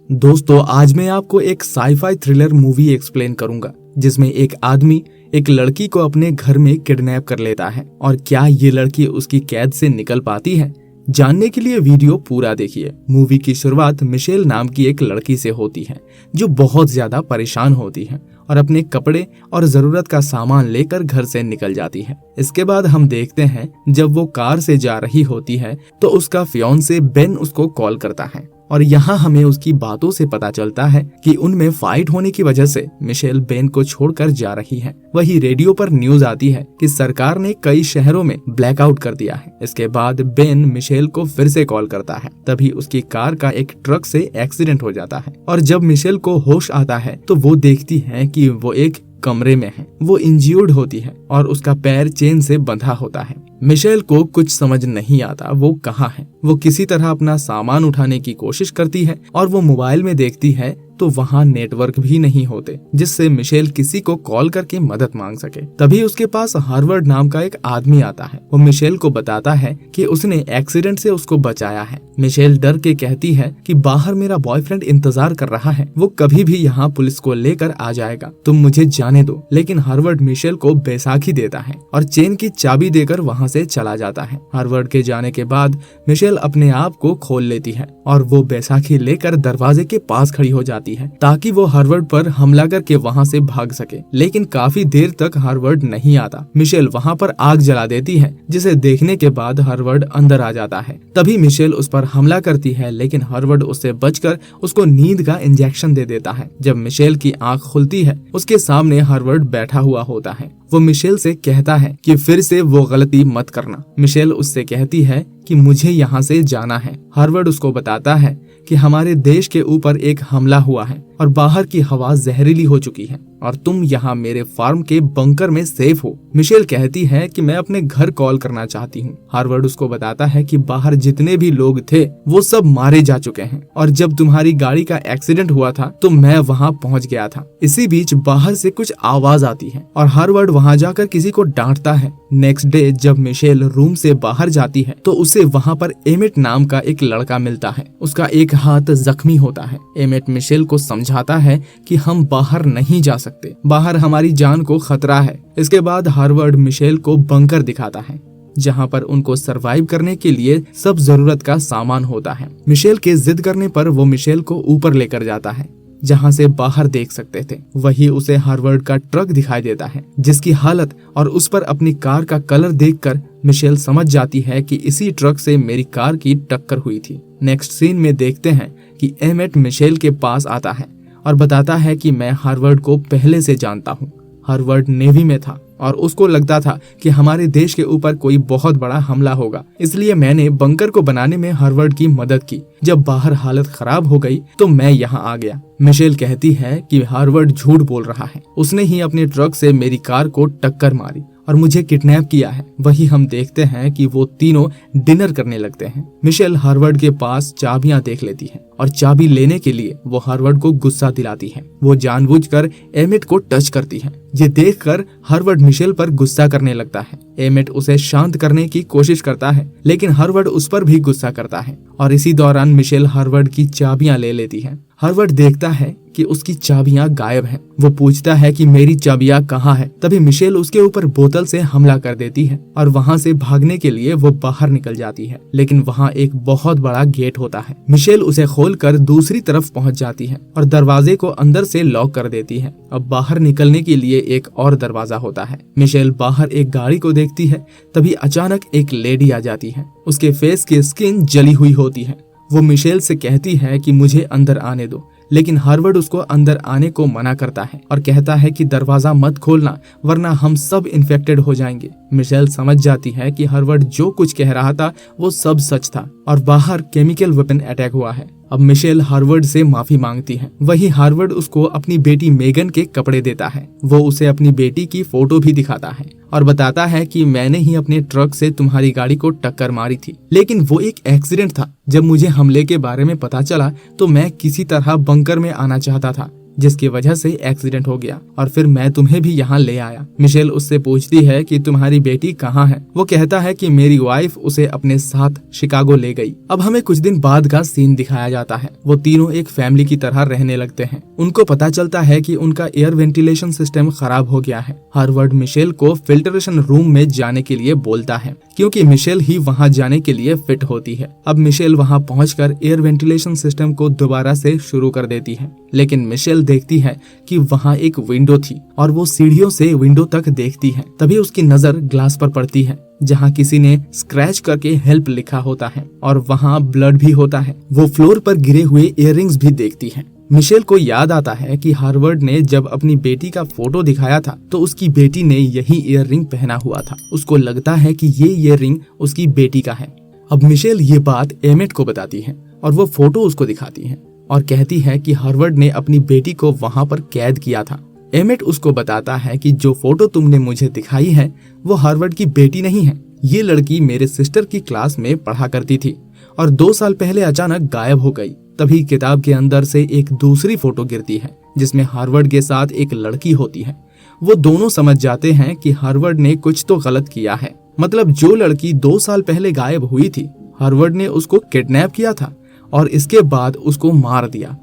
दोस्तों आज मैं आपको एक साईफाई थ्रिलर मूवी एक्सप्लेन करूंगा जिसमें एक आदमी एक लड़की को अपने घर में किडनैप कर लेता है और क्या ये लड़की उसकी कैद से निकल पाती है। जानने के लिए वीडियो पूरा देखिए। मूवी की शुरुआत मिशेल नाम की एक लड़की से होती है जो बहुत ज्यादा परेशान होती है और अपने कपड़े और जरूरत का सामान लेकर घर से निकल जाती है। इसके बाद हम देखते हैं जब वो कार से जा रही होती है तो उसका फियांसे बेन उसको कॉल करता है और यहाँ हमें उसकी बातों से पता चलता है कि उनमें फाइट होने की वजह से मिशेल बेन को छोड़कर जा रही है। वही रेडियो पर न्यूज आती है कि सरकार ने कई शहरों में ब्लैकआउट कर दिया है। इसके बाद बेन मिशेल को फिर से कॉल करता है। तभी उसकी कार का एक ट्रक से एक्सीडेंट हो जाता है और जब मिशेल को होश आता है तो वो देखती है कि वो एक कमरे में है। वो इंज्यूर्ड होती है और उसका पैर चेन से बंधा होता है। मिशेल को कुछ समझ नहीं आता वो कहाँ है। वो किसी तरह अपना सामान उठाने की कोशिश करती है और वो मोबाइल में देखती है तो वहाँ नेटवर्क भी नहीं होते जिससे मिशेल किसी को कॉल करके मदद मांग सके। तभी उसके पास हार्वर्ड नाम का एक आदमी आता है। वो मिशेल को बताता है कि उसने एक्सीडेंट से उसको बचाया है। मिशेल डर के कहती है कि बाहर मेरा बॉयफ्रेंड इंतजार कर रहा है, वो कभी भी यहाँ पुलिस को लेकर आ जाएगा, तुम मुझे जाने दो। लेकिन हार्वर्ड मिशेल को बैसाखी देता है और चेन की चाबी देकर वहाँ से चला जाता है। हार्वर्ड के जाने के बाद मिशेल अपने आप को खोल लेती है और वो बैसाखी लेकर दरवाजे के पास खड़ी हो जाती है ताकि वो हार्वर्ड पर हमला करके वहाँ से भाग सके। लेकिन काफी देर तक हार्वर्ड नहीं आता। मिशेल वहाँ पर आग जला देती है जिसे देखने के बाद हार्वर्ड अंदर आ जाता है। तभी मिशेल उस पर हमला करती है लेकिन हार्वर्ड उससे बचकर उसको नींद का इंजेक्शन दे देता है। जब मिशेल की आंख खुलती है उसके सामने हार्वर्ड बैठा हुआ होता है। वो मिशेल से कहता है कि फिर से वो गलती मत करना। मिशेल उससे कहती है कि मुझे यहाँ से जाना है। हार्वर्ड उसको बताता है कि हमारे देश के ऊपर एक हमला हुआ है और बाहर की हवा जहरीली हो चुकी है और तुम यहाँ मेरे फार्म के बंकर में सेफ हो। मिशेल कहती है कि मैं अपने घर कॉल करना चाहती हूँ। हार्वर्ड उसको बताता है कि बाहर जितने भी लोग थे वो सब मारे जा चुके हैं और जब तुम्हारी गाड़ी का एक्सीडेंट हुआ था तो मैं वहाँ पहुँच गया था। इसी बीच बाहर से कुछ आवाज आती है और हार्वर्ड वहाँ जाकर किसी को डांटता है। नेक्स्ट डे जब मिशेल रूम से बाहर जाती है तो उसे वहाँ पर एमिट नाम का एक लड़का मिलता है। उसका एक हाथ जख्मी होता है। एमिट मिशेल को समझाता है कि हम बाहर नहीं जा सकते, बाहर हमारी जान को खतरा है। इसके बाद हार्वर्ड मिशेल को बंकर दिखाता है जहाँ पर उनको सरवाइव करने के लिए सब जरूरत का सामान होता है। मिशेल के जिद करने पर वो मिशेल को ऊपर लेकर जाता है जहाँ से बाहर देख सकते थे। वही उसे हार्वर्ड का ट्रक दिखाई देता है जिसकी हालत और उस पर अपनी कार का कलर देखकर मिशेल समझ जाती है कि इसी ट्रक से मेरी कार की टक्कर हुई थी। नेक्स्ट सीन में देखते हैं कि एमेट मिशेल के पास आता है और बताता है कि मैं हार्वर्ड को पहले से जानता हूँ। हार्वर्ड नेवी में था और उसको लगता था कि हमारे देश के ऊपर कोई बहुत बड़ा हमला होगा, इसलिए मैंने बंकर को बनाने में हार्वर्ड की मदद की। जब बाहर हालत खराब हो गई तो मैं यहाँ आ गया। मिशेल कहती है कि हार्वर्ड झूठ बोल रहा है, उसने ही अपने ट्रक से मेरी कार को टक्कर मारी और मुझे किडनैप किया है। वही हम देखते हैं कि वो तीनों डिनर करने लगते हैं। मिशेल हार्वर्ड के पास चाबियां देख लेती है और चाबी लेने के लिए वो हार्वर्ड को गुस्सा दिलाती है। वो जानबूझकर एमिट को टच करती है। ये देखकर हार्वर्ड मिशेल पर गुस्सा करने लगता है। एमिट उसे शांत करने की कोशिश करता है लेकिन हार्वर्ड उस पर भी गुस्सा करता है और इसी दौरान मिशेल हार्वर्ड की चाबियां ले लेती है। हार्वर्ड देखता है कि उसकी चाबियां गायब हैं। वो पूछता है कि मेरी चाबियां कहाँ है। तभी मिशेल उसके ऊपर बोतल से हमला कर देती है और वहाँ से भागने के लिए वो बाहर निकल जाती है लेकिन वहाँ एक बहुत बड़ा गेट होता है। मिशेल उसे खोलकर दूसरी तरफ पहुँच जाती है और दरवाजे को अंदर से लॉक कर देती है। अब बाहर निकलने के लिए एक और दरवाजा होता है। मिशेल बाहर एक गाड़ी को देखती है। तभी अचानक एक लेडी आ जाती है। उसके फेस की स्किन जली हुई होती है। वो मिशेल से कहती है कि मुझे अंदर आने दो लेकिन हार्वर्ड उसको अंदर आने को मना करता है और कहता है कि दरवाजा मत खोलना वरना हम सब इन्फेक्टेड हो जाएंगे। मिशेल समझ जाती है कि हार्वर्ड जो कुछ कह रहा था वो सब सच था और बाहर केमिकल वेपन अटैक हुआ है। अब मिशेल हार्वर्ड से माफी मांगती है। वही हार्वर्ड उसको अपनी बेटी मेगन के कपड़े देता है। वो उसे अपनी बेटी की फोटो भी दिखाता है और बताता है कि मैंने ही अपने ट्रक से तुम्हारी गाड़ी को टक्कर मारी थी लेकिन वो एक एक्सीडेंट था। जब मुझे हमले के बारे में पता चला तो मैं किसी तरह बंकर में आना चाहता था। जिसकी वजह से एक्सीडेंट हो गया और फिर मैं तुम्हें भी यहाँ ले आया। मिशेल उससे पूछती है कि तुम्हारी बेटी कहाँ है। वो कहता है कि मेरी वाइफ उसे अपने साथ शिकागो ले गई। अब हमें कुछ दिन बाद का सीन दिखाया जाता है। वो तीनों एक फैमिली की तरह रहने लगते हैं। उनको पता चलता है कि उनका एयर वेंटिलेशन सिस्टम खराब हो गया है। हार्वर्ड मिशेल को फिल्टरेशन रूम में जाने के लिए बोलता है क्योंकि मिशेल ही वहां जाने के लिए फिट होती है। अब मिशेल वहां पहुंचकर एयर वेंटिलेशन सिस्टम को दोबारा से शुरू कर देती है, लेकिन मिशेल देखती है कि वहां एक विंडो थी और वो सीढ़ियों से विंडो तक देखती है। तभी उसकी नजर ग्लास पर पड़ती है जहां किसी ने स्क्रैच करके हेल्प लिखा होता है और वहां ब्लड भी होता है। वो फ्लोर पर गिरे हुए इयररिंग्स भी देखती है। मिशेल को याद आता है कि हार्वर्ड ने जब अपनी बेटी का फोटो दिखाया था तो उसकी बेटी ने यही ईयररिंग पहना हुआ था। उसको लगता है कि ये ईयररिंग उसकी बेटी का है। अब मिशेल ये बात एमेट को बताती है और वो फोटो उसको दिखाती है और कहती है कि हार्वर्ड ने अपनी बेटी को वहां पर कैद किया था। एमेट उसको बताता है कि जो फोटो तुमने मुझे दिखाई है वो हार्वर्ड की बेटी नहीं है। ये लड़की मेरे सिस्टर की क्लास में पढ़ा करती थी और 2 साल पहले अचानक गायब हो गई। तभी किताब के अंदर से एक दूसरी फोटो गिरती है जिसमें हार्वर्ड के साथ एक लड़की होती है। वो दोनों समझ जाते हैं कि हार्वर्ड ने कुछ तो गलत किया है। मतलब जो लड़की 2 साल पहले गायब हुई थी, हार्वर्ड ने उसको किडनैप किया था और इसके बाद उसको मार दिया।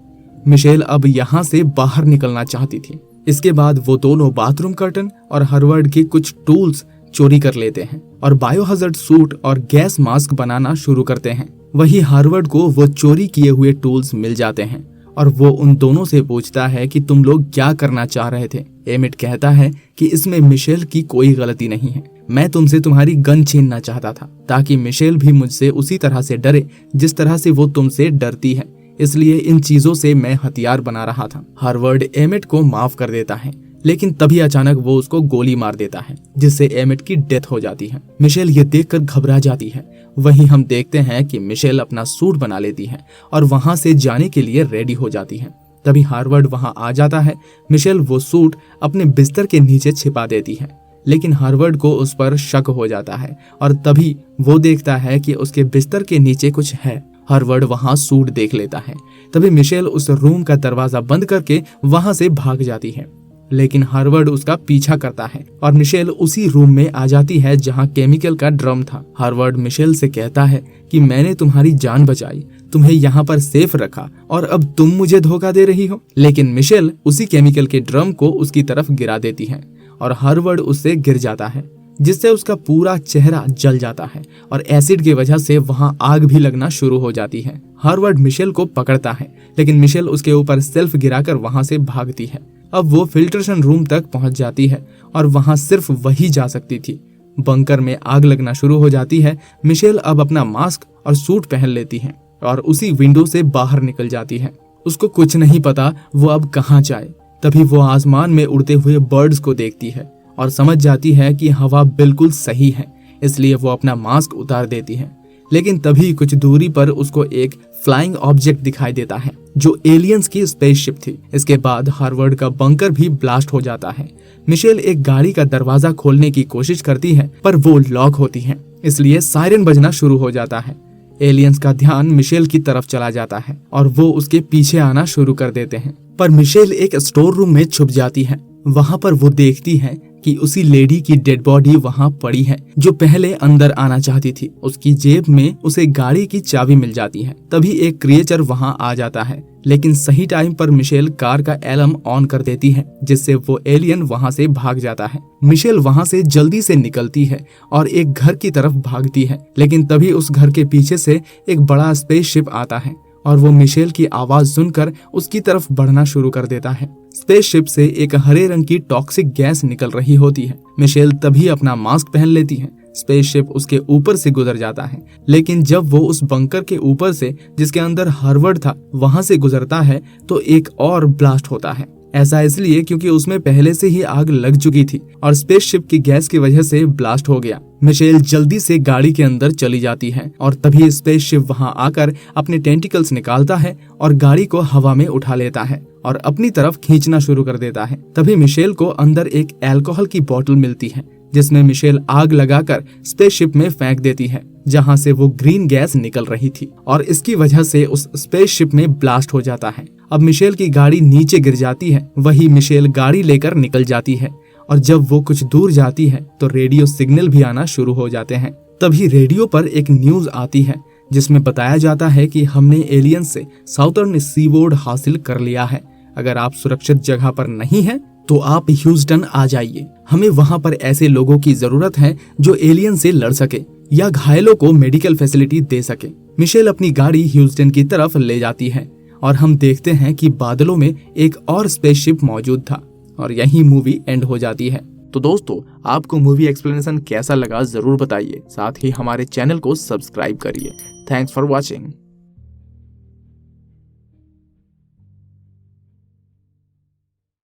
मिशेल अब यहाँ से बाहर निकलना चाहती थी। इसके बाद वो दोनों बाथरूम कर्टन और हार्वर्ड के कुछ टूल्स चोरी कर लेते हैं और बायोहजार्ड सूट और गैस मास्क बनाना शुरू करते हैं। वही हार्वर्ड को वो चोरी किए हुए टूल्स मिल जाते हैं और वो उन दोनों से पूछता है कि तुम लोग क्या करना चाह रहे थे। एमिट कहता है कि इसमें मिशेल की कोई गलती नहीं है। मैं तुमसे तुम्हारी गन छीनना चाहता था ताकि मिशेल भी मुझसे उसी तरह से डरे जिस तरह से वो तुमसे डरती है। इसलिए इन चीजों से मैं हथियार बना रहा था। हार्वर्ड एमिट को माफ कर देता है, लेकिन तभी अचानक वो उसको गोली मार देता है जिससे एमिट की डेथ हो जाती है। मिशेल ये देखकर घबरा जाती है। वहीं हम देखते हैं कि मिशेल अपना सूट बना लेती है और वहां से जाने के लिए रेडी हो जाती है। तभी हार्वर्ड वहां आ जाता है। मिशेल वो सूट अपने बिस्तर के नीचे छिपा देती है, लेकिन हार्वर्ड को उस पर शक हो जाता है और तभी वो देखता है कि उसके बिस्तर के नीचे कुछ है। हार्वर्ड वहां सूट देख लेता है। तभी मिशेल उस रूम का दरवाजा बंद करके वहां से भाग जाती है, लेकिन हार्वर्ड उसका पीछा करता है और मिशेल उसी रूम में आ जाती है जहां केमिकल का ड्रम था। हार्वर्ड मिशेल से कहता है कि मैंने तुम्हारी जान बचाई, तुम्हें यहाँ पर सेफ रखा और अब तुम मुझे धोखा दे रही हो। लेकिन मिशेल उसी केमिकल के ड्रम को उसकी तरफ गिरा देती है और हार्वर्ड उससे गिर जाता है, जिससे उसका पूरा चेहरा जल जाता है और एसिड की वजह से वहां आग भी लगना शुरू हो जाती है। हार्वर्ड मिशेल को पकड़ता है, लेकिन मिशेल उसके ऊपर सेल्फ गिराकर वहां से भागती है। अब वो फिल्ट्रेशन रूम तक पहुंच जाती है और वहां सिर्फ वही जा सकती थी। बंकर में आग लगना शुरू हो जाती है। मिशेल अब अपना मास्क और सूट पहन लेती है और उसी विंडो से बाहर निकल जाती है। उसको कुछ नहीं पता वो अब कहाँ जाए। तभी वो आसमान में उड़ते हुए बर्ड्स को देखती है और समझ जाती है कि हवा बिल्कुल सही है, इसलिए वो अपना मास्क उतार देती है। लेकिन तभी कुछ दूरी पर उसको एक फ्लाइंग ऑब्जेक्ट दिखाई देता है जो एलियंस की स्पेसशिप थी। इसके बाद हार्वर्ड का बंकर भी ब्लास्ट हो जाता है। मिशेल एक गाड़ी का दरवाजा खोलने की कोशिश करती है पर वो लॉक होती है, इसलिए सायरन बजना शुरू हो जाता है। एलियंस का ध्यान मिशेल की तरफ चला जाता है और वो उसके पीछे आना शुरू कर देते हैं, पर मिशेल एक स्टोर रूम में छुप जाती है। वहां पर वो देखती है कि उसी लेडी की डेड बॉडी वहां पड़ी है जो पहले अंदर आना चाहती थी। उसकी जेब में उसे गाड़ी की चाबी मिल जाती है। तभी एक क्रिएचर वहां आ जाता है, लेकिन सही टाइम पर मिशेल कार का अलार्म ऑन कर देती है, जिससे वो एलियन वहां से भाग जाता है। मिशेल वहां से जल्दी से निकलती है और एक घर की तरफ भागती है, लेकिन तभी उस घर के पीछे से एक बड़ा स्पेसशिप आता है और वो मिशेल की आवाज सुनकर उसकी तरफ बढ़ना शुरू कर देता है। स्पेसशिप से एक हरे रंग की टॉक्सिक गैस निकल रही होती है। मिशेल तभी अपना मास्क पहन लेती है। स्पेसशिप उसके ऊपर से गुजर जाता है, लेकिन जब वो उस बंकर के ऊपर से जिसके अंदर हार्वर्ड था वहां से गुजरता है तो एक और ब्लास्ट होता है। ऐसा इसलिए क्योंकि उसमें पहले से ही आग लग चुकी थी और स्पेसशिप की गैस की वजह से ब्लास्ट हो गया। मिशेल जल्दी से गाड़ी के अंदर चली जाती है और तभी स्पेसशिप वहां आकर अपने टेंटिकल्स निकालता है और गाड़ी को हवा में उठा लेता है और अपनी तरफ खींचना शुरू कर देता है। तभी मिशेल को अंदर एक अल्कोहल की बोतल मिलती है, जिसमें मिशेल आग लगाकर स्पेसशिप में फेंक देती है, जहां से वो ग्रीन गैस निकल रही थी और इसकी वजह से उस स्पेसशिप में ब्लास्ट हो जाता है अब मिशेल की गाड़ी नीचे गिर जाती है। वही मिशेल गाड़ी लेकर निकल जाती है और जब वो कुछ दूर जाती है तो रेडियो सिग्नल भी आना शुरू हो जाते हैं। तभी रेडियो पर एक न्यूज आती है जिसमें बताया जाता है कि हमने एलियन से साउथर्न सीबोर्ड हासिल कर लिया है। अगर आप सुरक्षित जगह पर नहीं हैं तो आप ह्यूस्टन आ जाइए। हमें वहां पर ऐसे लोगों की जरूरत है जो एलियन से लड़ सके या घायलों को मेडिकल फैसिलिटी दे सके। मिशेल अपनी गाड़ी ह्यूस्टन की तरफ ले जाती है और हम देखते हैं कि बादलों में एक और स्पेसशिप मौजूद था और यही मूवी एंड हो जाती है। तो दोस्तों, आपको मूवी एक्सप्लेनेशन कैसा लगा जरूर बताइए। साथ ही हमारे चैनल को सब्सक्राइब करिए। Thanks for watching.